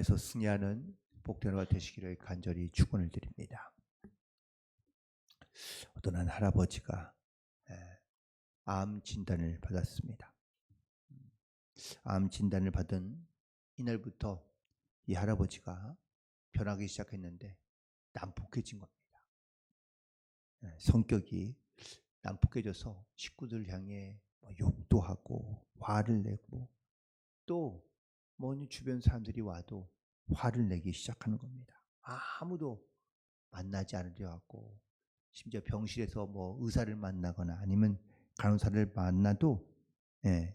에서 승리하는 복된 하루가 되시기를 간절히 축원을 드립니다. 어떤 한 할아버지가 암 진단을 받았습니다. 암 진단을 받은 이날부터 이 할아버지가 변하기 시작했는데 난폭해진 겁니다. 성격이 난폭해져서 식구들 향해 욕도 하고 화를 내고 또 주변 사람들이 와도 화를 내기 시작하는 겁니다. 아무도 만나지 않으려 하고 심지어 병실에서 의사를 만나거나 아니면 간호사를 만나도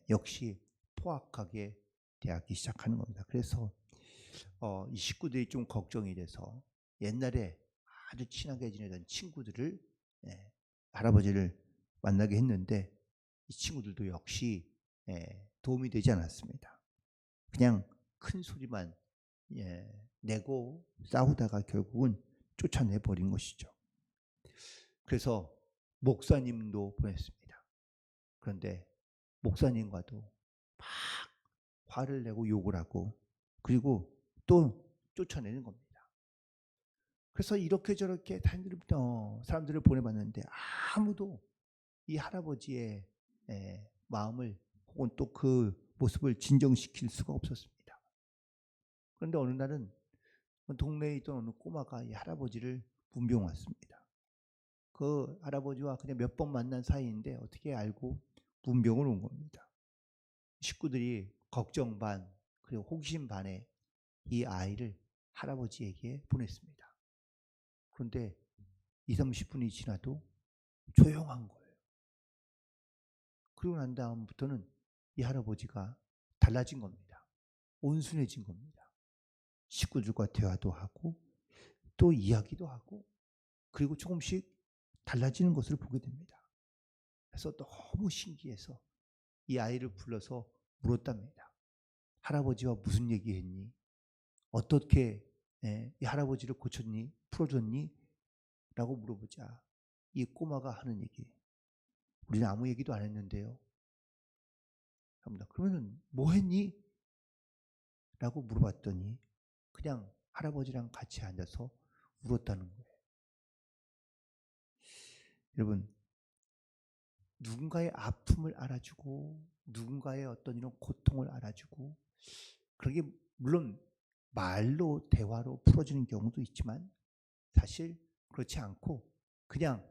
역시 포악하게 대하기 시작하는 겁니다. 그래서 이 식구들이 좀 걱정이 돼서 옛날에 아주 친하게 지내던 친구들을 할아버지를 만나게 했는데 이 친구들도 역시 도움이 되지 않았습니다. 그냥 큰 소리만 내고 싸우다가 결국은 쫓아내 버린 것이죠. 그래서 목사님도 보냈습니다. 그런데 목사님과도 막 화를 내고 욕을 하고 그리고 또 쫓아내는 겁니다. 그래서 이렇게 저렇게 사람들을 보내봤는데 아무도 이 할아버지의 마음을 혹은 또 그 모습을 진정시킬 수가 없었습니다. 그런데 어느 날은 동네에 있던 어느 꼬마가 이 할아버지를 문병 왔습니다. 그 할아버지와 그냥 몇 번 만난 사이인데 어떻게 알고 문병을 온 겁니다. 식구들이 걱정 반 그리고 호기심 반에 이 아이를 할아버지에게 보냈습니다. 그런데 20, 30분이 지나도 조용한 거예요. 그러고 난 다음부터는 이 할아버지가 달라진 겁니다. 온순해진 겁니다. 식구들과 대화도 하고 또 이야기도 하고 그리고 조금씩 달라지는 것을 보게 됩니다. 그래서 너무 신기해서 이 아이를 불러서 물었답니다. 할아버지와 무슨 얘기했니? 어떻게 이 할아버지를 고쳤니? 풀어줬니? 라고 물어보자 이 꼬마가 하는 얘기, 우리는 아무 얘기도 안 했는데요. 합니다. 그러면 뭐 했니? 라고 물어봤더니 그냥 할아버지랑 같이 앉아서 울었다는 거예요. 여러분, 누군가의 아픔을 알아주고 누군가의 어떤 이런 고통을 알아주고 그게 물론 말로 대화로 풀어지는 경우도 있지만 사실 그렇지 않고 그냥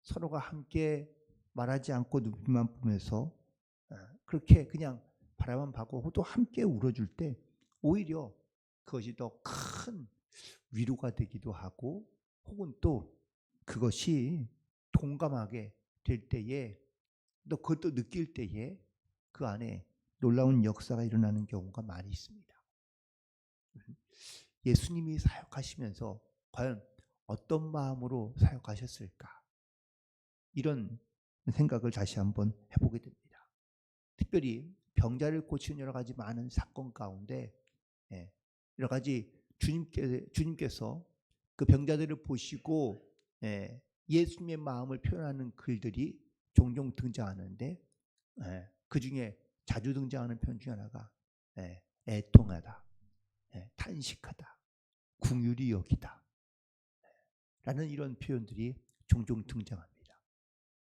서로가 함께 말하지 않고 눈빛만 보면서 그렇게 그냥 바라만 봐고 또 함께 울어줄 때 오히려 그것이 더 큰 위로가 되기도 하고 혹은 또 그것이 동감하게 될 때에 또 그것도 느낄 때에 그 안에 놀라운 역사가 일어나는 경우가 많이 있습니다. 예수님이 사역하시면서 과연 어떤 마음으로 사역하셨을까? 이런 생각을 다시 한번 해보게 됩니다. 특별히 병자를 고치는 여러 가지 많은 사건 가운데 여러 가지 주님께서 그 병자들을 보시고 예수님의 마음을 표현하는 글들이 종종 등장하는데 그 중에 자주 등장하는 표현 중에 하나가 애통하다, 탄식하다, 긍휼히 여기다 라는 이런 표현들이 종종 등장합니다.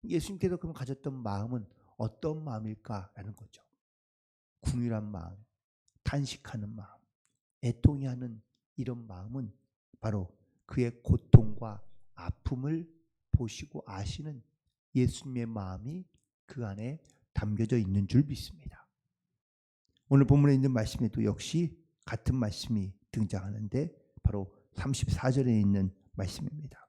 예수님께서 그럼 가졌던 마음은 어떤 마음일까라는 거죠. 긍휼한 마음, 탄식하는 마음, 애통이 하는 이런 마음은 바로 그의 고통과 아픔을 보시고 아시는 예수님의 마음이 그 안에 담겨져 있는 줄 믿습니다. 오늘 본문에 있는 말씀에도 역시 같은 말씀이 등장하는데 바로 34절에 있는 말씀입니다.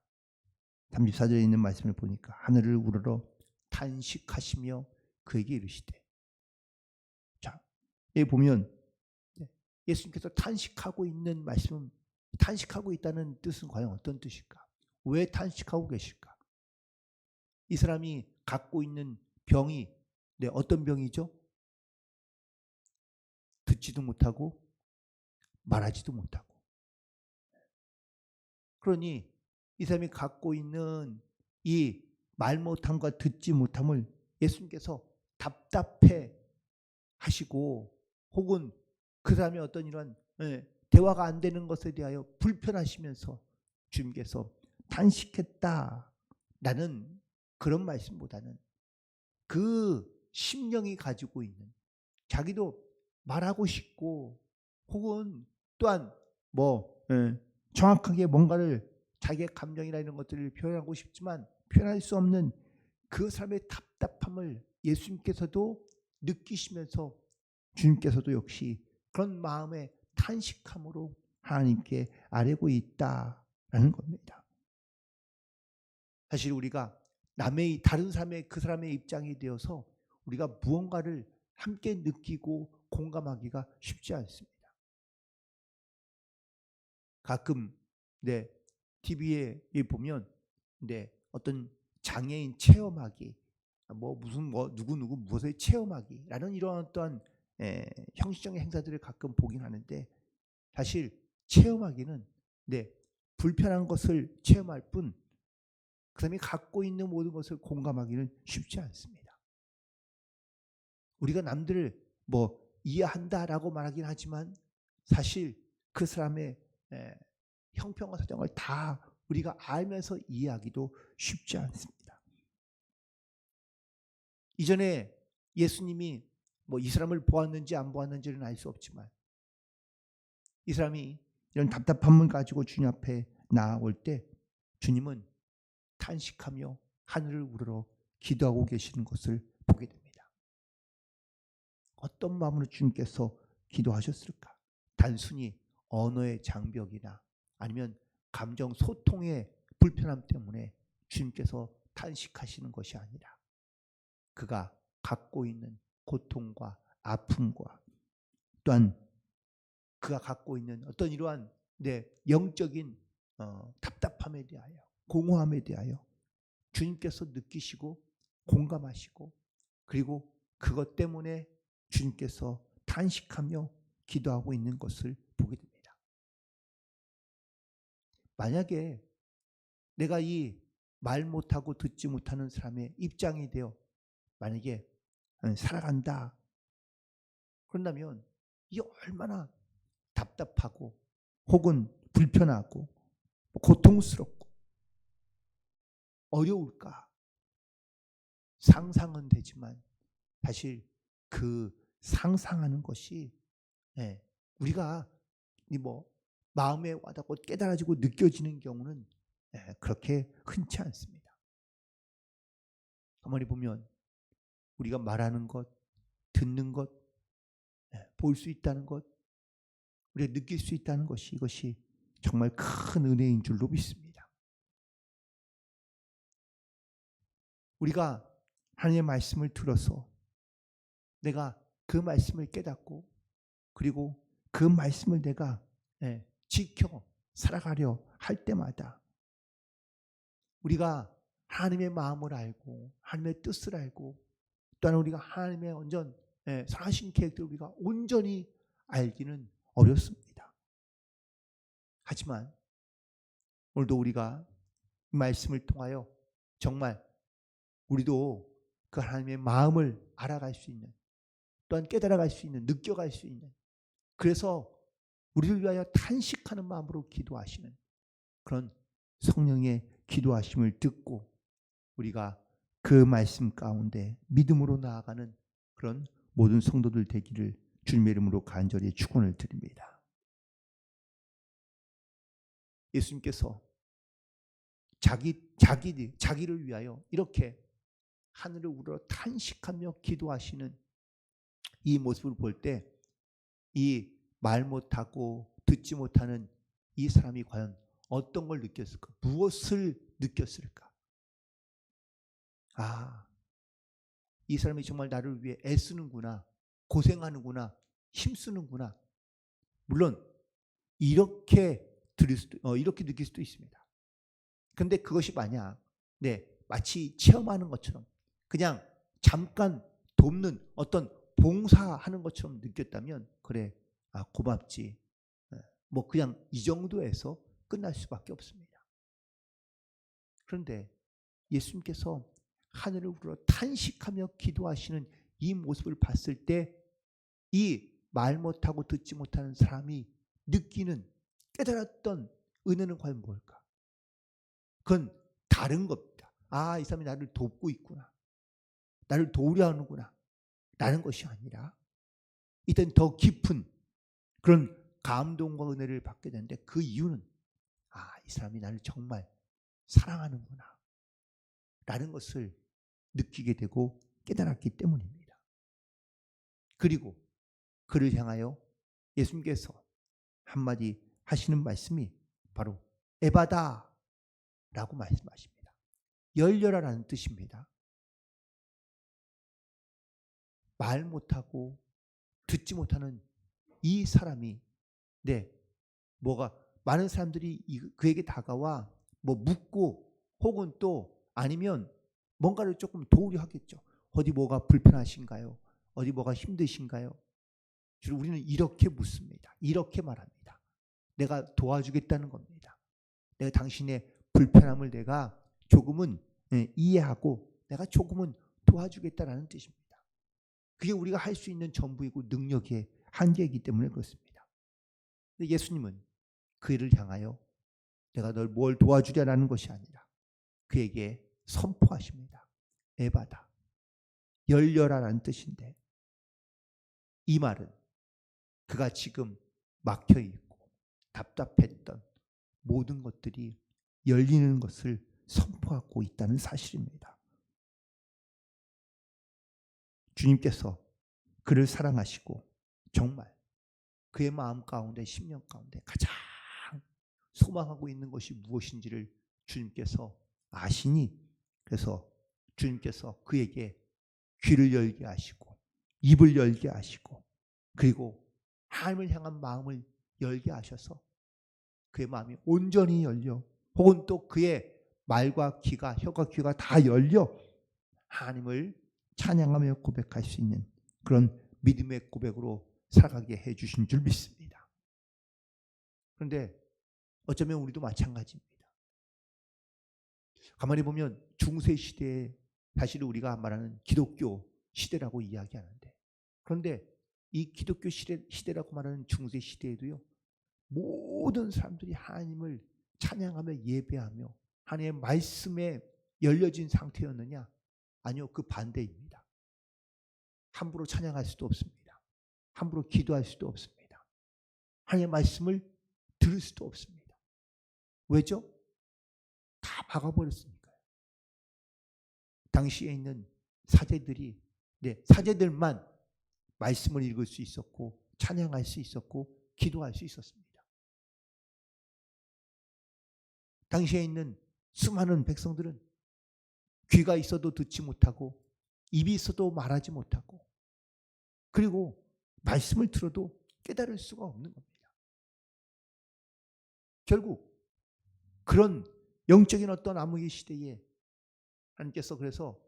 34절에 있는 말씀을 보니까 하늘을 우러러 탄식하시며 그에게 이르시되, 자, 여기 보면 예수님께서 탄식하고 있는 말씀은 탄식하고 있다는 뜻은 과연 어떤 뜻일까? 왜 탄식하고 계실까? 이 사람이 갖고 있는 병이 어떤 병이죠? 듣지도 못하고 말하지도 못하고. 그러니 이 사람이 갖고 있는 이 말 못함과 듣지 못함을 예수님께서 답답해 하시고 혹은 그 사람의 어떤 이런 대화가 안 되는 것에 대하여 불편하시면서 주님께서 탄식했다라는 그런 말씀보다는 그 심령이 가지고 있는, 자기도 말하고 싶고 혹은 또한 정확하게 뭔가를 자기의 감정이나 이런 것들을 표현하고 싶지만 표현할 수 없는 그 사람의 답답함을 예수님께서도 느끼시면서 주님께서도 역시 그런 마음의 탄식함으로 하나님께 아뢰고 있다라는 겁니다. 사실 우리가 다른 사람의 그 사람의 입장이 되어서 우리가 무언가를 함께 느끼고 공감하기가 쉽지 않습니다. 가끔 TV에 보면 어떤 장애인 체험하기, 누구 무엇을 체험하기라는 이런 어떤 형식적인 행사들을 가끔 보긴 하는데, 사실 체험하기는 불편한 것을 체험할 뿐 그 사람이 갖고 있는 모든 것을 공감하기는 쉽지 않습니다. 우리가 남들을 이해한다라고 말하긴 하지만 사실 그 사람의 형편과 사정을 다 우리가 알면서 이해하기도 쉽지 않습니다. 이전에 예수님이 이 사람을 보았는지 안 보았는지는 알 수 없지만 이 사람이 이런 답답함을 가지고 주님 앞에 나아올 때 주님은 탄식하며 하늘을 우러러 기도하고 계시는 것을 보게 됩니다. 어떤 마음으로 주님께서 기도하셨을까? 단순히 언어의 장벽이나 아니면 감정 소통의 불편함 때문에 주님께서 탄식하시는 것이 아니라 그가 갖고 있는 고통과 아픔과 또한 그가 갖고 있는 어떤 이러한 영적인 답답함에 대하여, 공허함에 대하여 주님께서 느끼시고 공감하시고 그리고 그것 때문에 주님께서 탄식하며 기도하고 있는 것을 보게 됩니다. 만약에 내가 이 말 못하고 듣지 못하는 사람의 입장이 되어 만약에 살아간다 그런다면 이게 얼마나 답답하고 혹은 불편하고 고통스럽고 어려울까 상상은 되지만 사실 그 상상하는 것이 우리가 마음에 와닿고 깨달아지고 느껴지는 경우는 그렇게 흔치 않습니다. 가만히 보면 우리가 말하는 것, 듣는 것, 볼 수 있다는 것, 우리가 느낄 수 있다는 것이 이것이 정말 큰 은혜인 줄로 믿습니다. 우리가 하나님의 말씀을 들어서 내가 그 말씀을 깨닫고 그리고 그 말씀을 내가 지켜 살아가려 할 때마다 우리가 하나님의 마음을 알고 하나님의 뜻을 알고 또한 우리가 하나님의 온전 선하신 계획들을 우리가 온전히 알기는 어렵습니다. 하지만 오늘도 우리가 이 말씀을 통하여 정말 우리도 그 하나님의 마음을 알아갈 수 있는 또한 깨달아갈 수 있는 느껴갈 수 있는 그래서 우리를 위하여 탄식하는 마음으로 기도하시는 그런 성령의 기도하심을 듣고 우리가 그 말씀 가운데 믿음으로 나아가는 그런 모든 성도들 되기를 주님의 이름으로 간절히 축원을 드립니다. 예수님께서 자기를 위하여 이렇게 하늘을 우러러 탄식하며 기도하시는 이 모습을 볼 때 이 말 못하고 듣지 못하는 이 사람이 과연 어떤 걸 느꼈을까? 무엇을 느꼈을까? 이 사람이 정말 나를 위해 애쓰는구나, 고생하는구나, 힘쓰는구나. 물론 이렇게 이렇게 느낄 수도 있습니다. 그런데 그것이 만약 마치 체험하는 것처럼 그냥 잠깐 돕는 어떤 봉사하는 것처럼 느꼈다면 그래, 고맙지. 그냥 이 정도에서 끝날 수밖에 없습니다. 그런데 예수님께서 하늘을 우러러 탄식하며 기도하시는 이 모습을 봤을 때 이 말 못하고 듣지 못하는 사람이 느끼는 깨달았던 은혜는 과연 뭘까? 그건 다른 겁니다. 아, 이 사람이 나를 돕고 있구나. 나를 도우려 하는구나. 라는 것이 아니라 이땐 더 깊은 그런 감동과 은혜를 받게 되는데 그 이유는 아, 이 사람이 나를 정말 사랑하는구나. 라는 것을 느끼게 되고 깨달았기 때문입니다. 그리고 그를 향하여 예수님께서 한마디 하시는 말씀이 바로 에바다 라고 말씀하십니다. 열려라라는 뜻입니다. 말 못하고 듣지 못하는 이 사람이 뭐가 많은 사람들이 그에게 다가와 뭐 묻고 혹은 또 아니면 뭔가를 조금 도우려 하겠죠. 어디 뭐가 불편하신가요? 어디 뭐가 힘드신가요? 주로 우리는 이렇게 묻습니다. 이렇게 말합니다. 내가 도와주겠다는 겁니다. 내가 당신의 불편함을 내가 조금은 이해하고 내가 조금은 도와주겠다라는 뜻입니다. 그게 우리가 할 수 있는 전부이고 능력의 한계이기 때문에 그렇습니다. 근데 예수님은 그를 향하여 내가 널 뭘 도와주려는 것이 아니라 그에게 선포하십니다. 에바다. 열려라라는 뜻인데 이 말은 그가 지금 막혀있고 답답했던 모든 것들이 열리는 것을 선포하고 있다는 사실입니다. 주님께서 그를 사랑하시고 정말 그의 마음 가운데 심령 가운데 가장 소망하고 있는 것이 무엇인지를 주님께서 아시니 그래서 주님께서 그에게 귀를 열게 하시고 입을 열게 하시고 그리고 하나님을 향한 마음을 열게 하셔서 그의 마음이 온전히 열려 혹은 또 그의 말과 귀가 혀가 귀가 다 열려 하나님을 찬양하며 고백할 수 있는 그런 믿음의 고백으로 살아가게 해주신 줄 믿습니다. 그런데 어쩌면 우리도 마찬가지입니다. 가만히 보면 중세 시대에 사실 우리가 말하는 기독교 시대라고 이야기하는데 그런데 이 기독교 시대라고 말하는 중세 시대에도요 모든 사람들이 하나님을 찬양하며 예배하며 하나님의 말씀에 열려진 상태였느냐? 아니요, 그 반대입니다. 함부로 찬양할 수도 없습니다. 함부로 기도할 수도 없습니다. 하나님의 말씀을 들을 수도 없습니다. 왜죠? 다 막아버렸으니까요. 당시에 있는 사제들이 사제들만 말씀을 읽을 수 있었고 찬양할 수 있었고 기도할 수 있었습니다. 당시에 있는 수많은 백성들은 귀가 있어도 듣지 못하고 입이 있어도 말하지 못하고 그리고 말씀을 들어도 깨달을 수가 없는 겁니다. 결국 그런 영적인 어떤 암흑의 시대에 하나님께서 그래서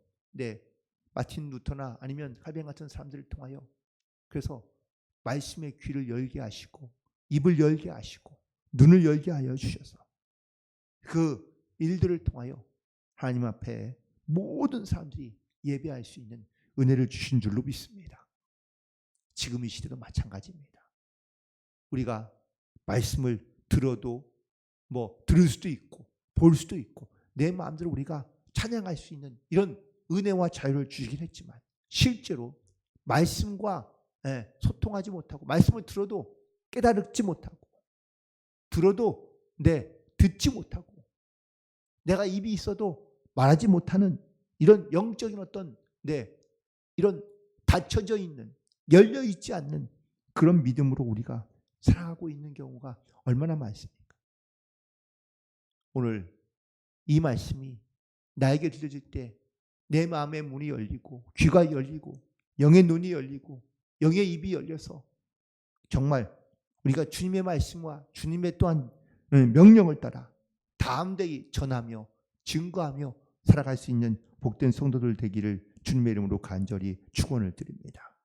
마틴 루터나 아니면 칼빈 같은 사람들을 통하여 그래서 말씀의 귀를 열게 하시고 입을 열게 하시고 눈을 열게 하여 주셔서 그 일들을 통하여 하나님 앞에 모든 사람들이 예배할 수 있는 은혜를 주신 줄로 믿습니다. 지금 이 시대도 마찬가지입니다. 우리가 말씀을 들어도 들을 수도 있고 볼 수도 있고 내 마음대로 우리가 찬양할 수 있는 이런 은혜와 자유를 주시긴 했지만 실제로 말씀과 소통하지 못하고 말씀을 들어도 깨달지 못하고 들어도 듣지 못하고 내가 입이 있어도 말하지 못하는 이런 영적인 어떤 이런 닫혀져 있는 열려 있지 않는 그런 믿음으로 우리가 살아가고 있는 경우가 얼마나 많습니까? 오늘 이 말씀이 나에게 들려질 때 내 마음의 문이 열리고 귀가 열리고 영의 눈이 열리고 영의 입이 열려서 정말 우리가 주님의 말씀과 주님의 또한 명령을 따라 담대히 전하며 증거하며 살아갈 수 있는 복된 성도들 되기를 주님의 이름으로 간절히 축원을 드립니다.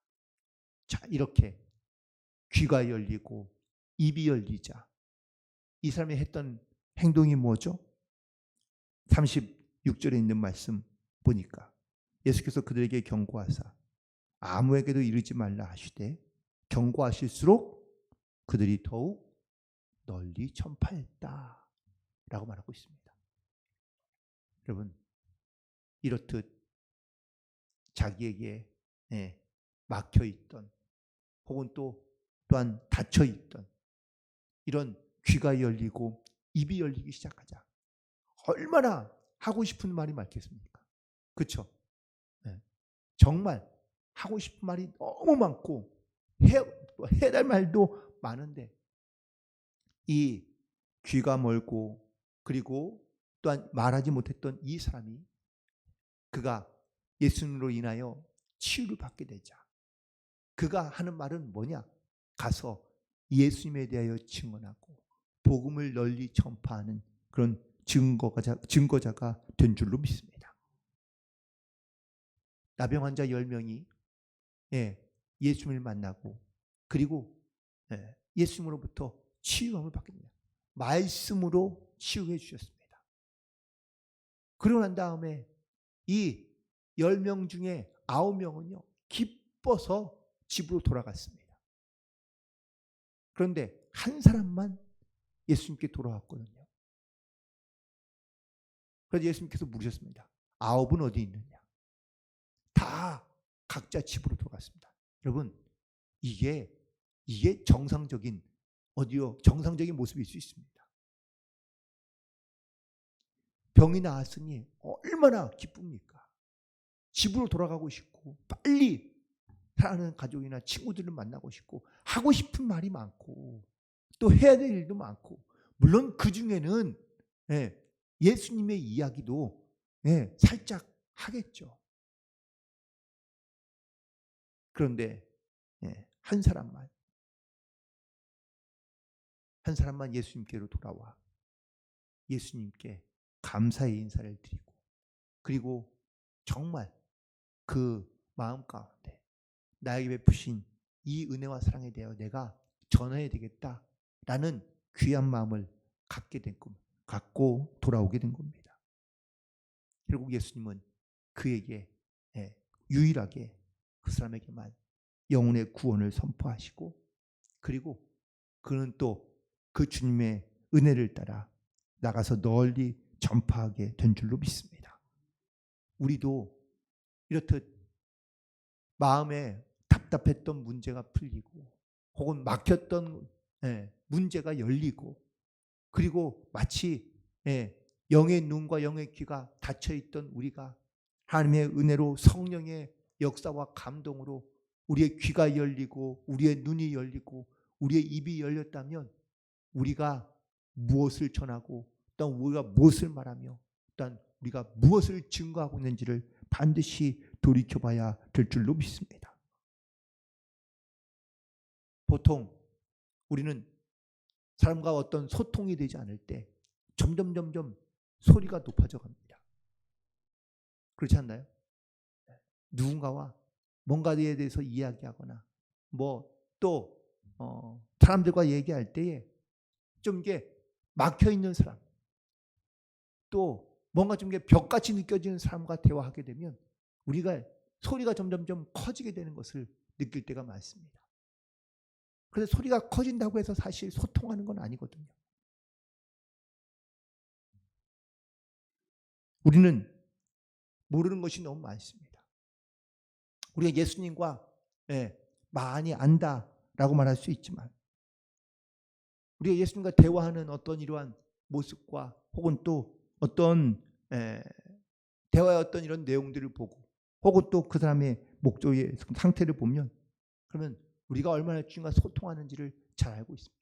자, 이렇게 귀가 열리고 입이 열리자 이 사람이 했던 행동이 뭐죠? 36절에 있는 말씀 보니까 예수께서 그들에게 경고하사 아무에게도 이르지 말라 하시되 경고하실수록 그들이 더욱 널리 전파했다라고 말하고 있습니다. 여러분, 이렇듯 자기에게 막혀 있던 혹은 또한 닫혀 있던 이런 귀가 열리고 입이 열리기 시작하자 얼마나 하고 싶은 말이 많겠습니까? 그렇죠? 정말 하고 싶은 말이 너무 많고 해야 될 말도 많은데 이 귀가 멀고 그리고 또한 말하지 못했던 이 사람이 그가 예수님으로 인하여 치유를 받게 되자 그가 하는 말은 뭐냐? 가서 예수님에 대하여 증언하고 복음을 널리 전파하는 그런 증거자가 된 줄로 믿습니다. 나병 환자 10명이 예수님을 만나고 그리고 예수님으로부터 치유함을 받게 됩니다. 말씀으로 치유해 주셨습니다. 그러고 난 다음에 이 10명 중에 9명은요. 기뻐서 집으로 돌아갔습니다. 그런데 한 사람만 예수님께 돌아왔거든요. 그래서 예수님께서 물으셨습니다. 9은 어디 있느냐? 다 각자 집으로 돌아갔습니다. 여러분, 이게 정상적인 정상적인 모습일 수 있습니다. 병이 나았으니 얼마나 기쁩니까? 집으로 돌아가고 싶고 빨리 사랑하는 가족이나 친구들을 만나고 싶고 하고 싶은 말이 많고 또 해야 될 일도 많고 물론 그 중에는 예수님의 이야기도 살짝 하겠죠. 그런데 한 사람만 예수님께로 돌아와 예수님께 감사의 인사를 드리고 그리고 정말 그 마음 가운데 나에게 베푸신 이 은혜와 사랑에 대하여 내가 전해야 되겠다라는 귀한 마음을 갖고 돌아오게 된 겁니다. 결국 예수님은 그에게 유일하게 그 사람에게만 영혼의 구원을 선포하시고 그리고 그는 또 그 주님의 은혜를 따라 나가서 널리 전파하게 된 줄로 믿습니다. 우리도 이렇듯 마음에 답답했던 문제가 풀리고 혹은 막혔던 문제가 열리고 그리고 마치 영의 눈과 영의 귀가 닫혀있던 우리가 하나님의 은혜로 성령의 역사와 감동으로 우리의 귀가 열리고 우리의 눈이 열리고 우리의 입이 열렸다면 우리가 무엇을 전하고 또 우리가 무엇을 말하며 또 우리가 무엇을 증거하고 있는지를 반드시 돌이켜봐야 될 줄로 믿습니다. 보통 우리는 사람과 어떤 소통이 되지 않을 때 점점 소리가 높아져 갑니다. 그렇지 않나요? 누군가와 뭔가에 대해서 이야기하거나 또 사람들과 얘기할 때에 좀 이게 막혀있는 사람 또 뭔가 좀 벽같이 느껴지는 사람과 대화하게 되면 우리가 소리가 점점 커지게 되는 것을 느낄 때가 많습니다. 그래서 소리가 커진다고 해서 사실 소통하는 건 아니거든요. 우리는 모르는 것이 너무 많습니다. 우리가 예수님과 많이 안다라고 말할 수 있지만 우리가 예수님과 대화하는 어떤 이러한 모습과 혹은 또 어떤 대화의 어떤 이런 내용들을 보고 혹은 또 그 사람의 목적의 상태를 보면 그러면 우리가 얼마나 주님과 소통하는지를 잘 알고 있습니다.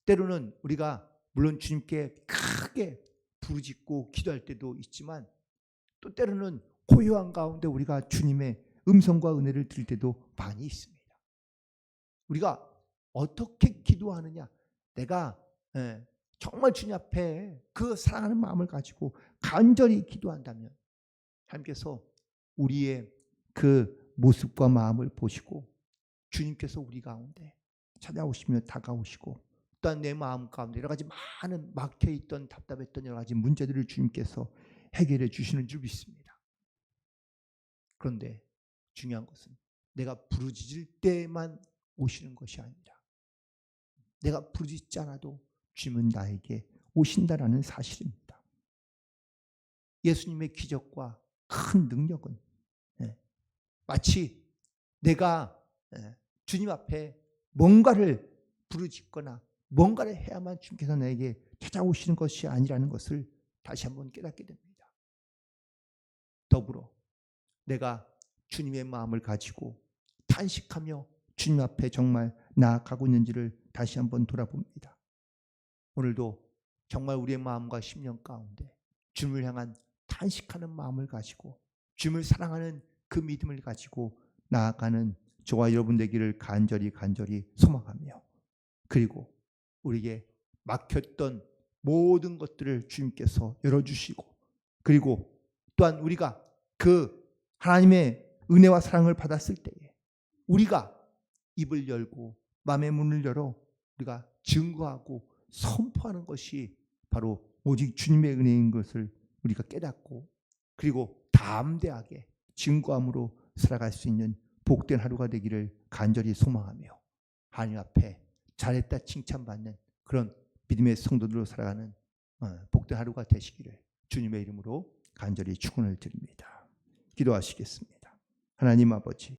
때로는 우리가 물론 주님께 크게 부르짖고 기도할 때도 있지만 또 때로는 고요한 가운데 우리가 주님의 음성과 은혜를 들을 때도 많이 있습니다. 우리가 어떻게 기도하느냐 내가 정말 주님 앞에 그 사랑하는 마음을 가지고 간절히 기도한다면 하나님께서 우리의 그 모습과 마음을 보시고 주님께서 우리 가운데 찾아오시며 다가오시고 또한 내 마음 가운데 여러 가지 많은 막혀있던 답답했던 여러 가지 문제들을 주님께서 해결해 주시는 줄 믿습니다. 그런데 중요한 것은 내가 부르짖을 때만 오시는 것이 아니라 내가 부르짖지 않아도 주님은 나에게 오신다라는 사실입니다. 예수님의 기적과 큰 능력은 마치 내가 주님 앞에 뭔가를 부르짖거나 뭔가를 해야만 주님께서 나에게 찾아오시는 것이 아니라는 것을 다시 한번 깨닫게 됩니다. 더불어 내가 주님의 마음을 가지고 탄식하며 주님 앞에 정말 나아가고 있는지를 다시 한번 돌아봅니다. 오늘도 정말 우리의 마음과 심령 가운데 주님을 향한 탄식하는 마음을 가지고 주님을 사랑하는 그 믿음을 가지고 나아가는 저와 여러분 되기를 간절히 소망하며, 그리고 우리에게 막혔던 모든 것들을 주님께서 열어주시고, 그리고 또한 우리가 그 하나님의 은혜와 사랑을 받았을 때에 우리가 입을 열고 마음의 문을 열어 우리가 증거하고 선포하는 것이 바로 오직 주님의 은혜인 것을 우리가 깨닫고, 그리고 담대하게 증거함으로 살아갈 수 있는 복된 하루가 되기를 간절히 소망하며, 하나님 앞에 잘했다 칭찬받는 그런 믿음의 성도들로 살아가는 복된 하루가 되시기를 주님의 이름으로 간절히 축원을 드립니다. 기도하시겠습니다. 하나님 아버지,